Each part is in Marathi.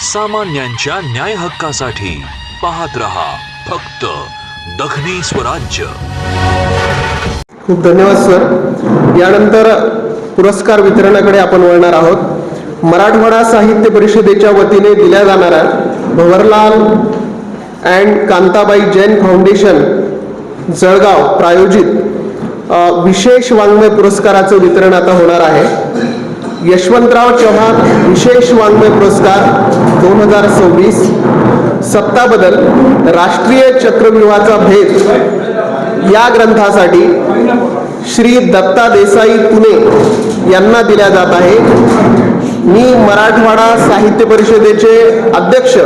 सामान्यांच्या न्याय हक्कासाठी पाहत रहा फक्त दखनी स्वराज्य। खूप धन्यवाद सर। यानंतर पुरस्कार वितरणाकडे आपण वळणार आहोत। मराठवाडा साहित्य परिषदेच्या वतीने दिल्या जाणाऱ्या भवरलाल अँड कांताबाई जैन फाउंडेशन जळगाव प्रायोजित विशेष वाङ्मय पुरस्काराचं वितरण आता होणार आहे। यशवंतराव चव्हाण विशेष वाङ्मय पुरस्कार 2026 सत्ता बदल राष्ट्रीय चक्रव्यूहाचा भेद या ग्रंथासाठी श्री दत्ता देसाई पुणे यांना दिल्या जात आहे। मी मराठवाडा साहित्य परिषदेचे अध्यक्ष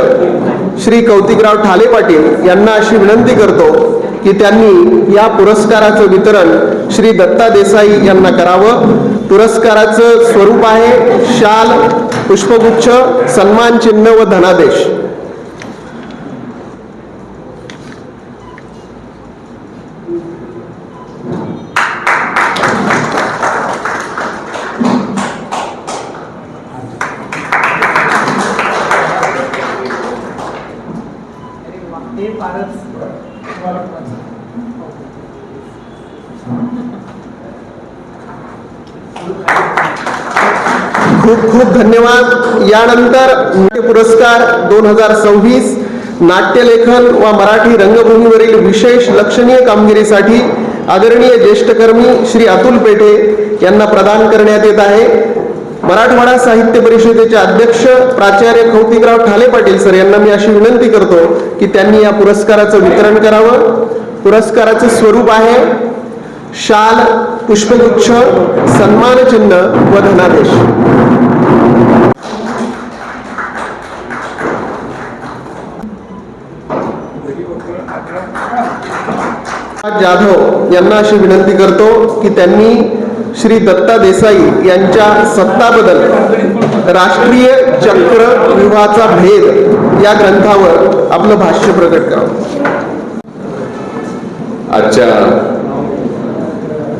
श्री कौतिकराव ठाले पाटील यांना अशी विनंती करतो की त्यांनी या पुरस्काराचं वितरण श्री दत्ता देसाई यांना करावं। पुरस्काराचं स्वरूप आहे शाल, पुष्पगुच्छ, सन्मान चिन्ह व धनादेश। खूप खूप धन्यवाद। यानंतर पुरस्कार 2026 नाट्यलेखन व मराठी रंगभूमीवरील विशेष लक्षणीय कामगिरीसाठी आदरणीय ज्येष्ठकर्मी श्री अतुल पेठे यांना प्रदान करण्यात येत आहे। मराठवाडा साहित्य परिषदेचे अध्यक्ष प्राचार्य कौतिकराव ठाले पाटील सर यांना मी अशी विनंती करतो की त्यांनी या पुरस्काराचं वितरण करावं। पुरस्काराचं स्वरूप आहे शाल, पुष्पगुच्छ, सन्मान चिन्ह व धनादेश। जाधव यांना अशी विनंती करतो की त्यांनी श्री दत्ता देसाई यांच्या सत्ता बदल राष्ट्रीय चक्रव्यूहाचा भेद या ग्रंथावर आपलं भाष्य प्रकट करावं। आजच्या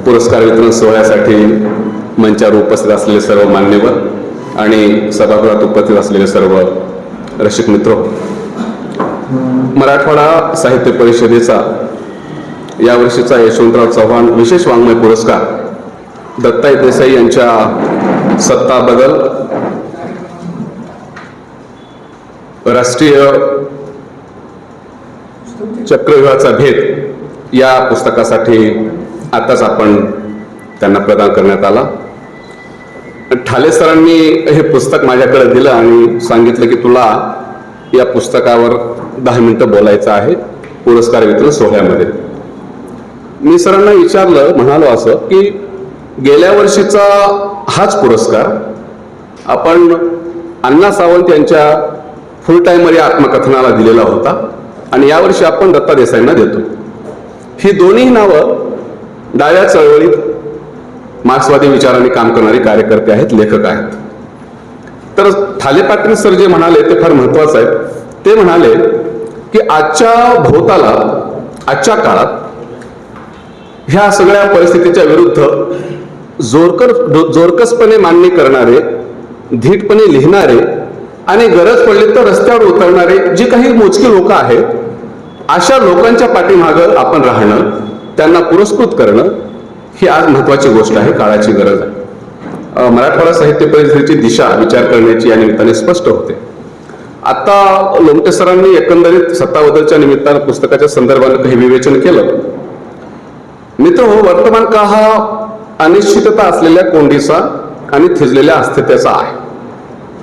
पुरस्कार वितरण सोहळ्यासाठी मंचावर उपस्थित असलेले सर्व मान्यवर आणि सभागृहात उपस्थित असलेले सर्व रसिक मित्र, मराठवाडा साहित्य परिषदेचा यावर्षीचा यशवंतराव चव्हाण विशेष वाङ्मय पुरस्कार दत्ता देसाई यांच्या सत्ता बदल राष्ट्रीय चक्रव्यूहाचा भेद या पुस्तकासाठी आताच आपण त्यांना प्रदान करण्यात आला। ठाले सरांनी हे पुस्तक माझ्याकडे दिलं आणि सांगितलं की तुला या पुस्तकावर 10 मिनिटं बोलायचं आहे पुरस्कार वितरण सोहळ्यामध्ये। मी सरांना विचारलं, म्हणालो असं की गेल्या वर्षीचा हाच पुरस्कार आपण अण्णा सावंत यांच्या फुल टाइमर या आत्मकथनाला दिलेला होता आणि यावर्षी आपण दत्ता देसाईंना देतो। ही दोन्ही नावं डाव्या चळवळीत मार्क्सवादी विचारांनी काम करणारे कार्यकर्ते आहेत, लेखक आहेत। तर ठाले पाटील सर जे म्हणाले ते फार महत्वाचं आहे। ते म्हणाले की आजच्या भोवताला, आजच्या काळात ह्या सगळ्या परिस्थितीच्या विरुद्ध जोरकसपणे मान्य करणारे, धीटपणे लिहिणारे आणि गरज पडली तर रस्त्यावर उतरणारे जी काही मोजकी लोक आहेत, अशा लोकांच्या पाठीमागं आपण राहणं, त्यांना पुरस्कृत करणं ही आज महत्वाची गोष्ट आहे, काळाची गरज आहे। मराठवाडा साहित्य परिषदेची दिशा विचार करण्याची या निमित्ताने स्पष्ट होते। आता लोमटे सरांनी एकंदरीत सत्ता बदलच्या निमित्तानं पुस्तकाच्या संदर्भाने काही विवेचन केलं। मित्र हो, वर्तमान काळ हा अनिश्चितता असलेल्या कोंडीचा आणि थिजलेल्या अस्थितेचा आहे।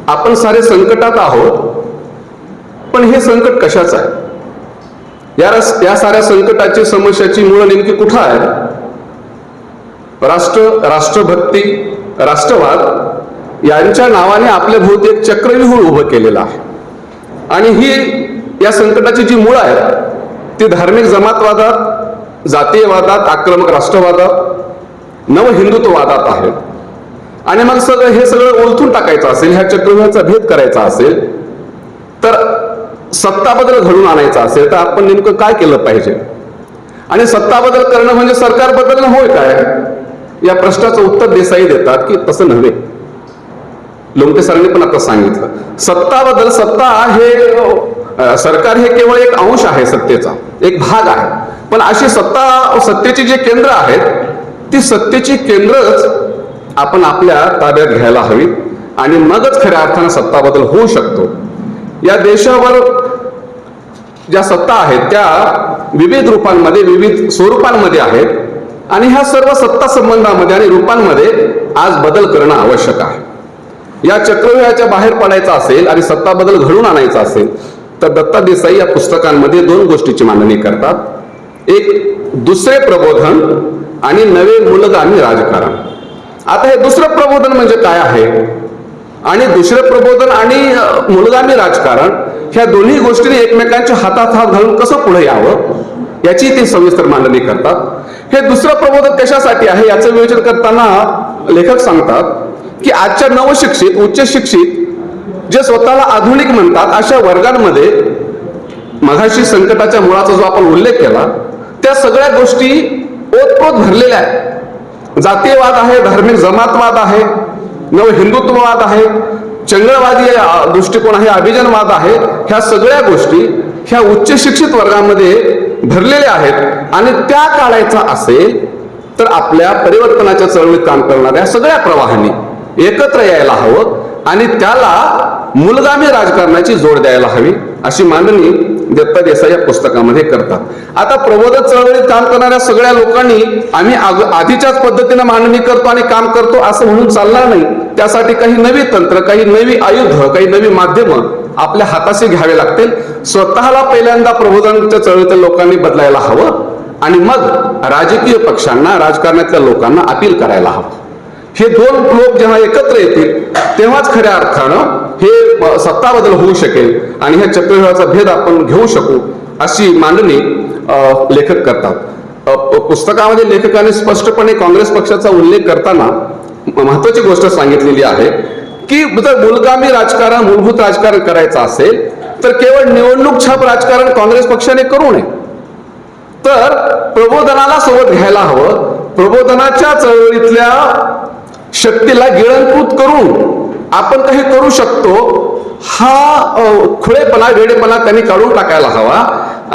आपण सारे संकटात आहोत, पण हे संकट कशाचं आहे? या साऱ्या संकटाची, समस्याची मूळ नेमकी कुठं आहे? राष्ट्रभक्ती, राष्ट्रवाद यांच्या नावाने आपल्या भोवती एक चक्रव्यूह उभं केलेलं आहे आणि ही या संकटाची जी मूळ आहे ती धार्मिक जमातवादात, जातीयवादात, आक्रमक राष्ट्रवादात, नव हिंदुत्ववादात आहे। आणि मग हे सगळं ओळखून टाकायचं असेल, ह्या चक्रव्यूहाचा भेद करायचा असेल, तर सत्ता बदल घडून आणायचा असेल तर आपण नेमकं काय केलं पाहिजे? आणि सत्ता बदल करणं म्हणजे सरकार बदलणं होय काय? या प्रश्नाचं उत्तर देसाई देतात की तसं नव्हे। लोमटे सरांनी पण आता सांगितलं, सत्ता हे सरकार हे केवळ एक अंश आहे सत्तेचा, एक भाग आहे. पण अशी सत्तेची जे केंद्र आहेत ती सत्तेची केंद्रच आपण आपल्या ताब्यात घ्यायला हवी आणि मगच खऱ्या अर्थानं सत्ता बदल होऊ शकतो. या देशावर ज्या सत्ता आहेत त्या विविध रूपांमध्ये, विविध स्वरूपांमध्ये आहेत आणि ह्या सर्व सत्ता संबंधामध्ये आणि रूपांमध्ये आज बदल करणं आवश्यक आहे. या चक्रव्यूहाच्या बाहेर पडायचं असेल आणि सत्ता बदल घडून आणायचा असेल तर दत्ता देसाई या पुस्तकांमध्ये दोन गोष्टीची मांडणी करतात. एक दुसरे प्रबोधन आणि नवे मूलगामी राजकारण. आता हे दुसरं प्रबोधन म्हणजे काय आहे आणि दुसरं प्रबोधन आणि मूलगामी राजकारण ह्या दोन्ही गोष्टींनी एकमेकांच्या हातात हात घालून कसं पुढे यावं याची ते सविस्तर मांडणी करतात. हे दुसरं प्रबोधन कशासाठी आहे याचं विवेचन करताना लेखक सांगतात की आजच्या नवशिक्षित, उच्च शिक्षित जे स्वतःला आधुनिक म्हणतात अशा वर्गांमध्ये मघाशी संकटाच्या मुळाचा जो आपण उल्लेख केला त्या सगळ्या गोष्टी ओतप्रोत भरलेल्या आहेत. जातीयवाद आहे, धार्मिक जमातवाद आहे, नव हिंदुत्ववाद आहे, चंगळवादी दृष्टिकोन आहे, अभिजनवाद आहे. ह्या सगळ्या गोष्टी ह्या उच्च शिक्षित वर्गामध्ये भरलेल्या आहेत आणि त्या काढायचा असेल तर आपल्या परिवर्तनाच्या चळवळीत काम करणाऱ्या सगळ्या प्रवाहांनी एकत्र यायला हवं आणि त्याला मूलगामी राजकारणाची जोड द्यायला हवी अशी मांडणी दत्ता देसाई या पुस्तकामध्ये करतात. आता प्रबोधक चळवळीत काम करणाऱ्या सगळ्या लोकांनी आम्ही आधीच्याच पद्धतीने मांडणी करतो आणि काम करतो असं म्हणून चालणार नाही. त्यासाठी काही नवी तंत्र, काही नवी आयुध, काही नवी माध्यमं आपल्या हाताशी घ्यावे लागतील. स्वतःला पहिल्यांदा प्रबोधनाच्या चळवळीतील लोकांनी बदलायला हवं आणि मग राजकीय पक्षांना, राजकारणातल्या लोकांना अपील करायला हवं. हे दोन लोक जेव्हा एकत्र येतील तेव्हाच खऱ्या अर्थानं हे सत्ता बदल होऊ शकेल आणि ह्या चक्रव्यूहाचा भेद आपण घेऊ शकू अशी मांडणी लेखक करतात. पुस्तकामध्ये लेखकाने स्पष्टपणे काँग्रेस पक्षाचा उल्लेख करताना महत्वाची गोष्ट सांगितलेली आहे की जर मूलगामी राजकारण, मूलभूत राजकारण करायचं असेल तर केवळ निवडणूक छाप राजकारण काँग्रेस पक्षाने करू नये, तर प्रबोधनाला सोबत घ्यायला हवं. प्रबोधनाच्या चळवळीतल्या शक्तीला गिळंकृत करून आपण काही करू शकतो हा खुळेपणा, वेडेपणा त्यांनी काढून टाकायला हवा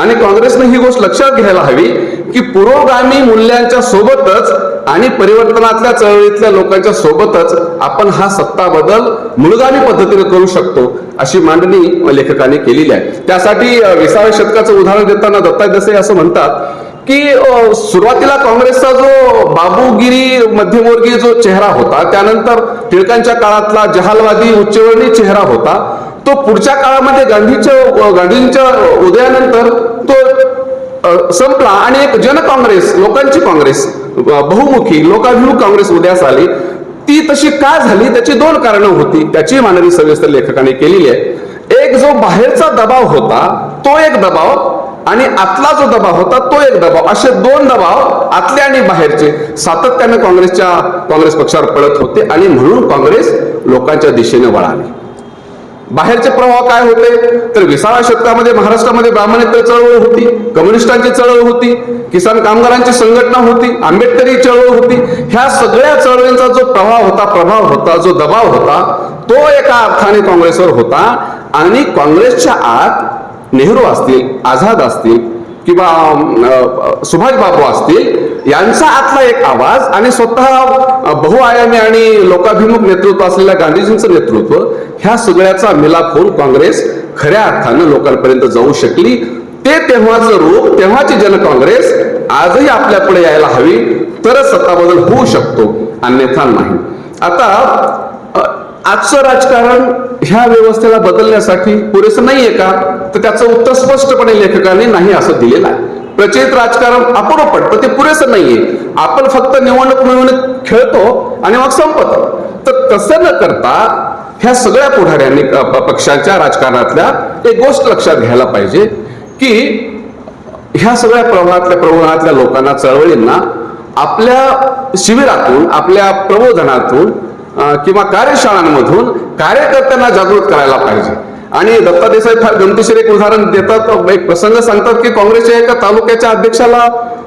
आणि काँग्रेसने ही गोष्ट लक्षात घ्यायला हवी की पुरोगामी मूल्यांच्या सोबतच आणि परिवर्तनातल्या चळवळीतल्या लोकांच्या सोबतच आपण हा सत्ता बदल मूलगामी पद्धतीने करू शकतो अशी मांडणी लेखकाने केलेली आहे. त्यासाठी 20व्या शतकाचं उदाहरण देताना दत्ता देसाई असं म्हणतात की सुरुवातीला काँग्रेसचा जो बाबूगिरी मध्यमवर्गीय जो चेहरा होता, त्यानंतर टिळकांच्या काळातला जहालवादी उच्चवर्णीय चेहरा होता, तो पुढच्या काळामध्ये गांधींच्या उदयानंतर तो संपला आणि एक जन काँग्रेस, लोकांची काँग्रेस, बहुमुखी लोकाभिमुख काँग्रेस उदयास आली. ती तशी का झाली त्याची दोन कारणं होती, त्याची मांडणी सविस्तर लेखकाने केलेली आहे. एक जो बाहेरचा दबाव होता तो एक दबाव आणि आतला जो दबाव होता तो एक दबाव, असे दोन दबाव आतले आणि बाहेरचे सातत्याने काँग्रेस पक्षावर पडत होते आणि म्हणून काँग्रेस लोकांच्या दिशेने वळाली. बाहेरचे प्रभाव काय होते तर 20व्या शतकामध्ये महाराष्ट्रामध्ये ब्राह्मणेतर चळवळ होती, कम्युनिस्टांची चळवळ होती, किसान कामगारांची संघटना होती, आंबेडकरी चळवळ होती. ह्या सगळ्या चळवळींचा जो प्रभाव होता, जो दबाव होता तो एका अर्थाने काँग्रेसवर होता आणि काँग्रेसच्या आत नेहरू असतील, आझाद असतील किंवा सुभाषबाबू असतील यांचा आतला एक आवाज आणि स्वतः बहुआयामी आणि लोकाभिमुख नेतृत्व असलेल्या गांधीजींचं नेतृत्व, ह्या सगळ्याचा मिलाप होऊन काँग्रेस खऱ्या अर्थानं लोकांपर्यंत जाऊ शकली. ते तेव्हाचं रूप, तेव्हाची जन काँग्रेस आजही आपल्या पुढे यायला हवी तरच सत्ता बदल होऊ शकतो, अन्यथा नाही. आता आजचं राजकारण ह्या व्यवस्थेला बदलण्यासाठी पुरेसं नाहीये का तर त्याचं उत्तर स्पष्टपणे लेखकाने नाही असं दिलेलं आहे. प्रचलित राजकारण अपुरं पडतं, ते पुरेसं नाहीये. आपण फक्त निवडणूक खेळतो आणि मग संपतो. तर तसं न करता ह्या सगळ्या पुढाऱ्यांनी पक्षांच्या राजकारणातल्या एक गोष्ट लक्षात घ्यायला पाहिजे की ह्या सगळ्या प्रबोधनातल्या लोकांना, चळवळींना आपल्या शिबिरातून, आपल्या प्रबोधनातून किंवा कार्यशाळांमधून कार्यकर्त्यांना जागृत करायला पाहिजे. आणि दत्ता देसाई फार गमतीशीर एक उदाहरण देतात, एक प्रसंग सांगतात की काँग्रेसच्या एका तालुक्याच्या अध्यक्षाला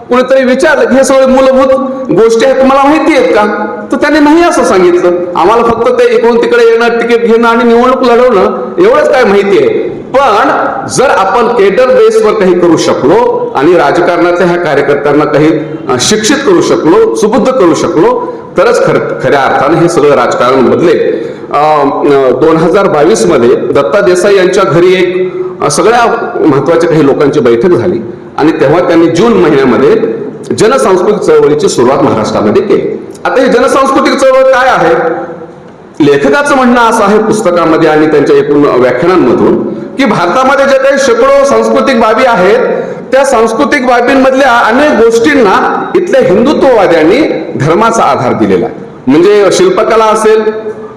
कुणीतरी विचारलं की हे सगळे मूलभूत गोष्टी आहेत तुम्हाला माहिती आहेत का तर त्यांनी नाही असं सांगितलं. आम्हाला फक्त ते इकडून तिकडे येणं, तिकीट घेणं आणि निवडणूक लढवणं एवढंच काय माहिती आहे. पण जर आपण केडर बेसवर काही करू शकलो आणि राजकारणातल्या ह्या कार्यकर्त्यांना काही शिक्षित करू शकलो, सुबुद्ध करू शकलो, तरच खऱ्या अर्थाने हे सगळं राजकारण बदलेल. 2022 मध्ये दत्ता देसाई यांच्या घरी एक सगळ्या महत्वाच्या काही लोकांची बैठक झाली आणि तेव्हा त्यांनी जून महिन्यामध्ये जनसांस्कृतिक चळवळीची सुरुवात महाराष्ट्रामध्ये केली. आता ही जनसांस्कृतिक चळवळ काय आहे? लेखकाचं म्हणणं असं आहे पुस्तकामध्ये आणि त्यांच्या एकूण व्याख्यानांमधून की भारतामध्ये जे काही शेकडो सांस्कृतिक बाबी आहेत, त्या सांस्कृतिक बाबींमधल्या अनेक गोष्टींना इथल्या हिंदुत्ववाद्यांनी धर्माचा आधार दिलेला आहे. म्हणजे शिल्पकला असेल,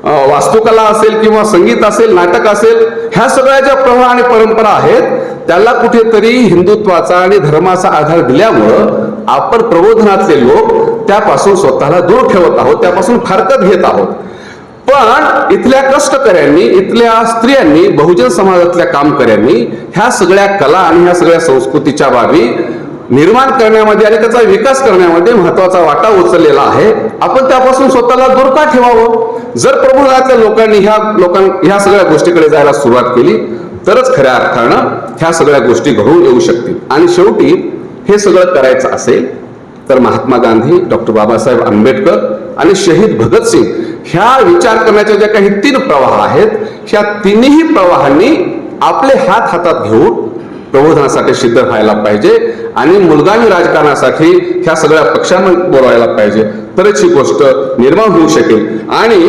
वास्तुकला असेल किंवा संगीत असेल, नाटक असेल, ह्या सगळ्या ज्या प्रवाह आणि परंपरा आहेत त्याला कुठेतरी हिंदुत्वाचा आणि धर्माचा आधार दिल्यामुळं आपण प्रबोधनातले लोक त्यापासून स्वतःला दूर ठेवत आहोत, त्यापासून फारकत घेत आहोत. पण इथल्या कष्टकऱ्यांनी, इथल्या स्त्रियांनी, बहुजन समाजातल्या कामकऱ्यांनी ह्या सगळ्या कला आणि ह्या सगळ्या संस्कृतीच्या बाबी निर्माण करण्यामध्ये आणि त्याचा विकास करण्यामध्ये महत्वाचा वाटा उचललेला आहे. आपण त्यापासून स्वतःला दूर का ठेवावं? जर प्रबोधनातल्या लोकांनी ह्या सगळ्या गोष्टीकडे जायला सुरुवात केली तरच खऱ्या अर्थानं ह्या सगळ्या गोष्टी घडून येऊ शकतील. आणि शेवटी हे सगळं करायचं असेल तर महात्मा गांधी, डॉक्टर बाबासाहेब आंबेडकर आणि शहीद भगतसिंग ह्या विचार करण्याच्या ज्या काही 3 प्रवाह आहेत, ह्या तिन्ही प्रवाहांनी आपले हात हातात घेऊन प्रबोधनासाठी सिद्ध व्हायला पाहिजे आणि मूलगामी राजकारणासाठी ह्या सगळ्या पक्षांना बोलवायला पाहिजे. तरच ही गोष्ट निर्माण होऊ शकेल आणि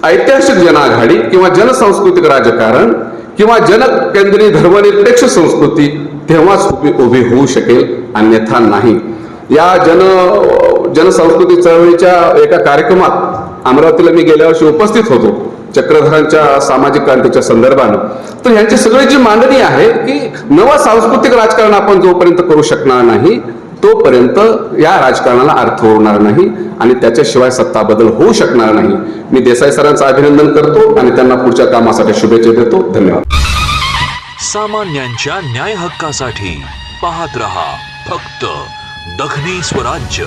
ऐतिहासिक जनआघाडी किंवा जनसांस्कृतिक राजकारण किंवा जनकेंद्रीय धर्मनिरपेक्ष संस्कृती तेव्हाच उभी होऊ शकेल, अन्यथा नाही. या जनसांस्कृतिक चळवळीच्या एका कार्यक्रमात अमरावतीला मी गेल्या वर्षी उपस्थित होतो, चक्रधरांच्या सामाजिक क्रांतीच्या संदर्भानं. तर यांची सगळी जी मांडणी आहे की नवं सांस्कृतिक राजकारण आपण जोपर्यंत करू शकणार नाही तोपर्यंत या राजकारणाला अर्थ होणार नाही आणि त्याच्याशिवाय सत्ता बदल होऊ शकणार नाही. मी देसाई सरांचं अभिनंदन करतो आणि त्यांना पुढच्या कामासाठी शुभेच्छा देतो. धन्यवाद. सामान्यांच्या न्याय हक्कासाठी पाहत रहा फक्त दखनी स्वराज्य.